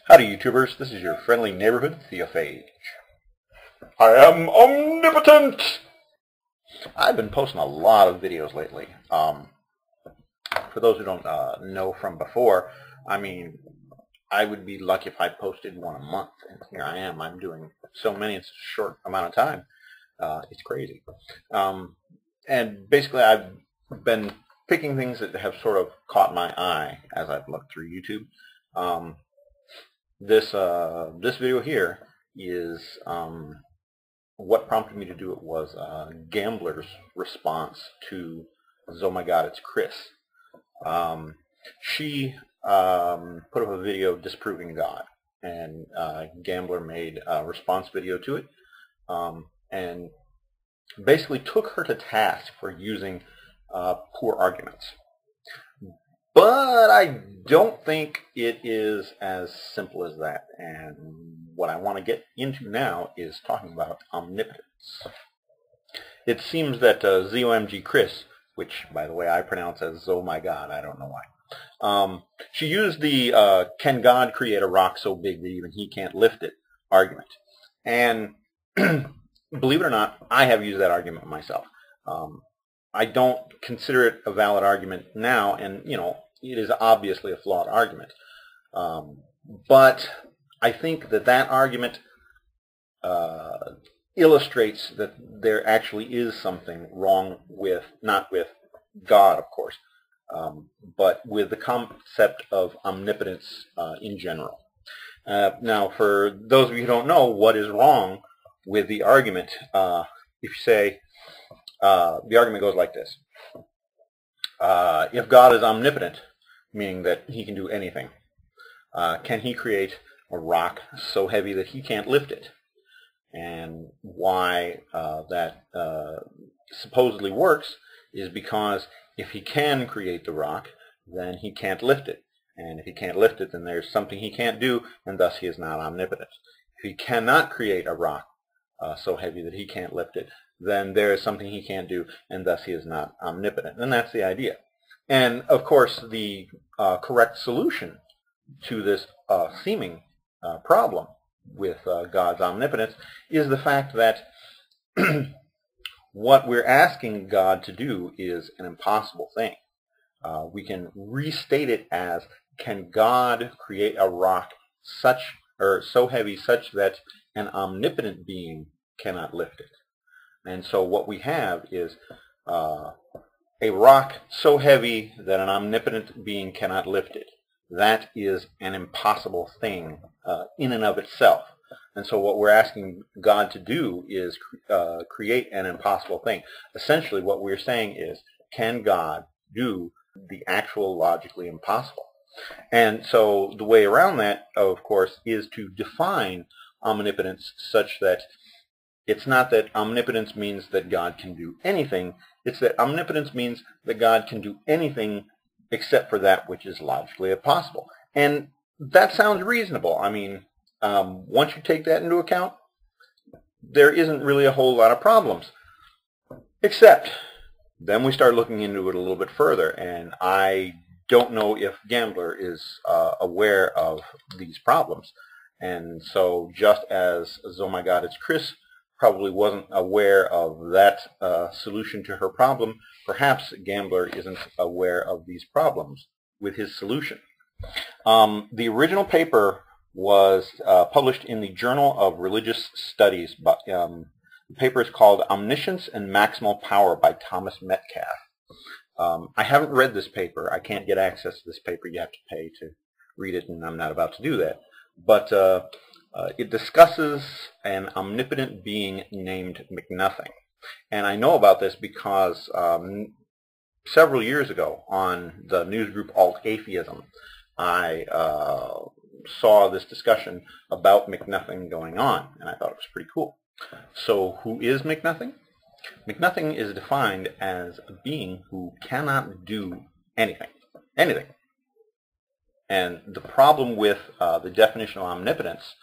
Howdy YouTubers, this is your friendly neighborhood Theophage. I am omnipotent! I've been posting a lot of videos lately. For those who don't know from before, I mean, I would be lucky if I posted one a month, and here I am. I'm doing so many in such a short amount of time. It's crazy. And basically I've been picking things that have sort of caught my eye as I've looked through YouTube. This video here is what prompted me to do it was Gambler's response to "Oh my God, it's Chris." She put up a video disproving God, and Gambler made a response video to it, and basically took her to task for using poor arguments. But I don't think it is as simple as that, and what I want to get into now is talking about omnipotence. It seems that ZOMG Chris, which by the way I pronounce as "oh my God," I don't know why, she used the "can God create a rock so big that even he can't lift it" argument. And believe it or not, I have used that argument myself. I don't consider it a valid argument now, and you know, it is obviously a flawed argument. But I think that that argument illustrates that there actually is something wrong with, not with God, of course, but with the concept of omnipotence in general. Now, for those of you who don't know what is wrong with the argument, if you say, the argument goes like this. If God is omnipotent, meaning that he can do anything, can he create a rock so heavy that he can't lift it? And why that supposedly works is because if he can create the rock, then he can't lift it. And if he can't lift it, then there's something he can't do, and thus he is not omnipotent. If he cannot create a rock so heavy that he can't lift it, then there is something he can't do, and thus he is not omnipotent. And that's the idea. And of course, the correct solution to this seeming problem with God's omnipotence is the fact that what we're asking God to do is an impossible thing. We can restate it as, can God create a rock so heavy such that an omnipotent being cannot lift it? And so what we have is a rock so heavy that an omnipotent being cannot lift it. That is an impossible thing in and of itself. And so what we're asking God to do is create an impossible thing. Essentially what we're saying is, can God do the actual logically impossible? And so the way around that, of course, is to define omnipotence such that it's not that omnipotence means that God can do anything. It's that omnipotence means that God can do anything except for that which is logically impossible. And that sounds reasonable. I mean, once you take that into account, there isn't really a whole lot of problems. Except, then we start looking into it a little bit further, and I don't know if Gambler is aware of these problems. And so just as "oh my God, it's Chris" probably wasn't aware of that solution to her problem, perhaps Gambler isn't aware of these problems with his solution. The original paper was published in the Journal of Religious Studies. The paper is called "Omniscience and Maximal Power" by Thomas Metcalf. I haven't read this paper. I can't get access to this paper. You have to pay to read it, and I'm not about to do that. But it discusses an omnipotent being named McNothing. And I know about this because several years ago on the news group Alt Atheism, I saw this discussion about McNothing going on, and I thought it was pretty cool. So who is McNothing? McNothing is defined as a being who cannot do anything. Anything. And the problem with the definition of omnipotence,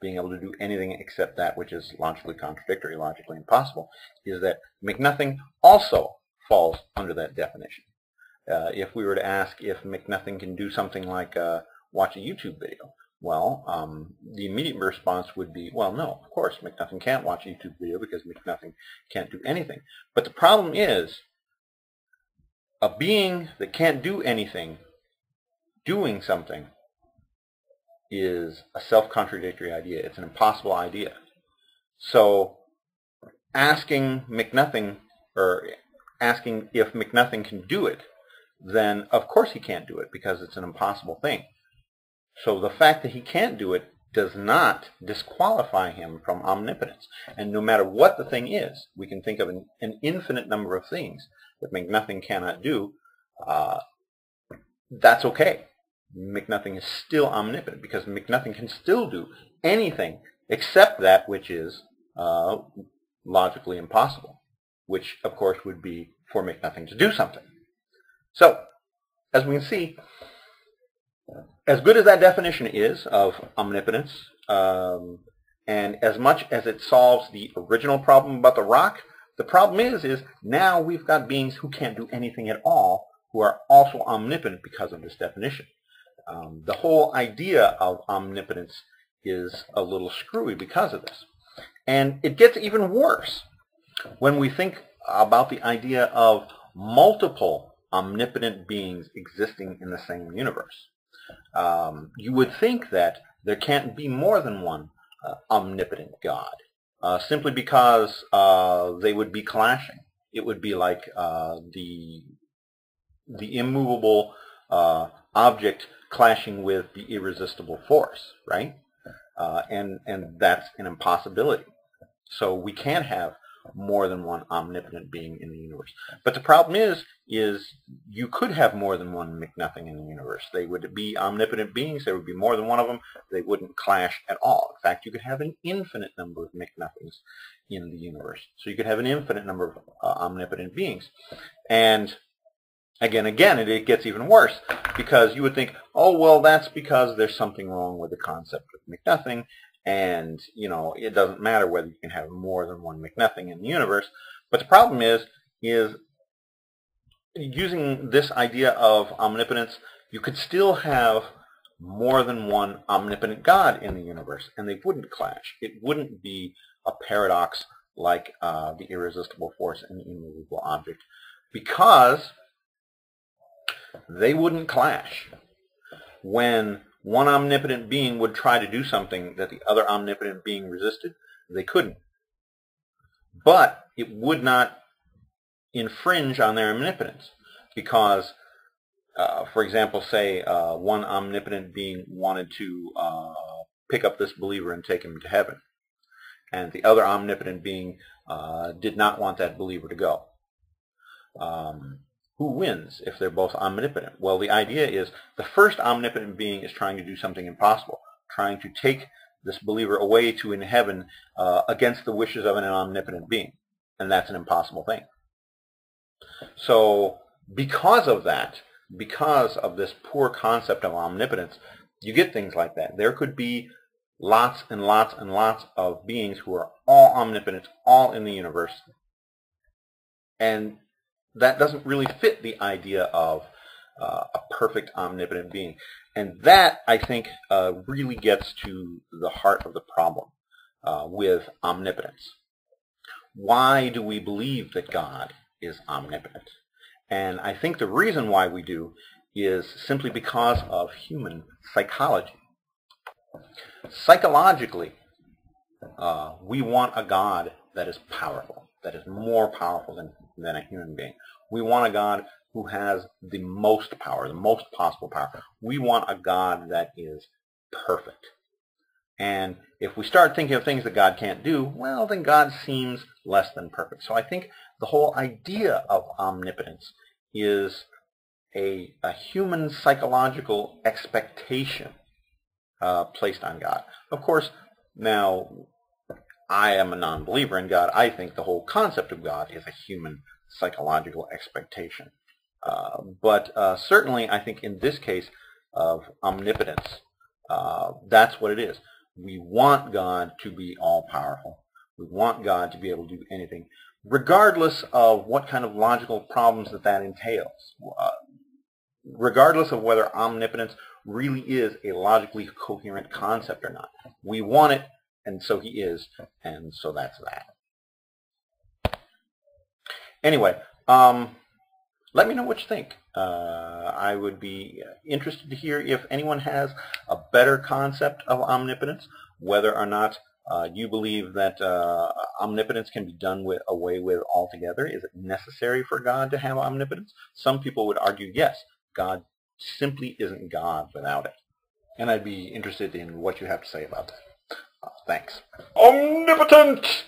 being able to do anything except that which is logically contradictory, logically impossible, is that McNothing also falls under that definition. If we were to ask if McNothing can do something like watch a YouTube video, Well, the immediate response would be, well, no, of course, McNuffin can't watch a YouTube video because McNuffin can't do anything. But the problem is, a being that can't do anything, doing something, is a self-contradictory idea. It's an impossible idea. So asking McNuffin, or asking if McNuffin can do it, then of course he can't do it because it's an impossible thing. So the fact that he can't do it does not disqualify him from omnipotence. And no matter what the thing is, we can think of an infinite number of things that McNuffin cannot do. That's okay. McNuffin is still omnipotent because McNuffin can still do anything except that which is logically impossible, which of course would be for McNuffin to do something. So, as we can see, as good as that definition is of omnipotence, and as much as it solves the original problem about the rock, the problem is now we've got beings who can't do anything at all, who are also omnipotent because of this definition. The whole idea of omnipotence is a little screwy because of this. And it gets even worse when we think about the idea of multiple omnipotent beings existing in the same universe. You would think that there can't be more than one omnipotent God, simply because they would be clashing. It would be like the immovable object clashing with the irresistible force, right? And that's an impossibility. So we can't have more than one omnipotent being in the universe. But the problem is you could have more than one McNuffin in the universe. They would be omnipotent beings. There would be more than one of them. They wouldn't clash at all. In fact, you could have an infinite number of McNuffins in the universe. So you could have an infinite number of omnipotent beings. And again, it gets even worse because you would think, oh, well, that's because there's something wrong with the concept of McNuffin, and, you know, it doesn't matter whether you can have more than one McNuffin in the universe. But the problem is using this idea of omnipotence, you could still have more than one omnipotent God in the universe, and they wouldn't clash. It wouldn't be a paradox like the irresistible force and the immovable object, because they wouldn't clash. When one omnipotent being would try to do something that the other omnipotent being resisted, they couldn't. But it would not infringe on their omnipotence because, for example, say one omnipotent being wanted to pick up this believer and take him to heaven, and the other omnipotent being did not want that believer to go. Who wins if they're both omnipotent? Well, the idea is the first omnipotent being is trying to do something impossible, trying to take this believer away to in heaven against the wishes of an omnipotent being, and that's an impossible thing. So because of that, because of this poor concept of omnipotence, you get things like that. There could be lots and lots and lots of beings who are all omnipotent, all in the universe, and that doesn't really fit the idea of a perfect omnipotent being. And that, I think, really gets to the heart of the problem with omnipotence. Why do we believe that God is omnipotent? And I think the reason why we do is simply because of human psychology. Psychologically, we want a God that is powerful, that is more powerful than a human being. We want a God who has the most power, the most possible power. We want a God that is perfect. And if we start thinking of things that God can't do, well, then God seems less than perfect. So I think the whole idea of omnipotence is a human psychological expectation placed on God. Of course, now, I am a non-believer in God. I think the whole concept of God is a human psychological expectation. But certainly, I think in this case of omnipotence, that's what it is. We want God to be all-powerful. We want God to be able to do anything, regardless of what kind of logical problems that entails. Regardless of whether omnipotence really is a logically coherent concept or not. We want it, and so he is, and so that's that. Anyway, let me know what you think. I would be interested to hear if anyone has a better concept of omnipotence, whether or not you believe that omnipotence can be done away with altogether. Is it necessary for God to have omnipotence? Some people would argue yes, God simply isn't God without it. And I'd be interested in what you have to say about that. Thanks. Omnipotent!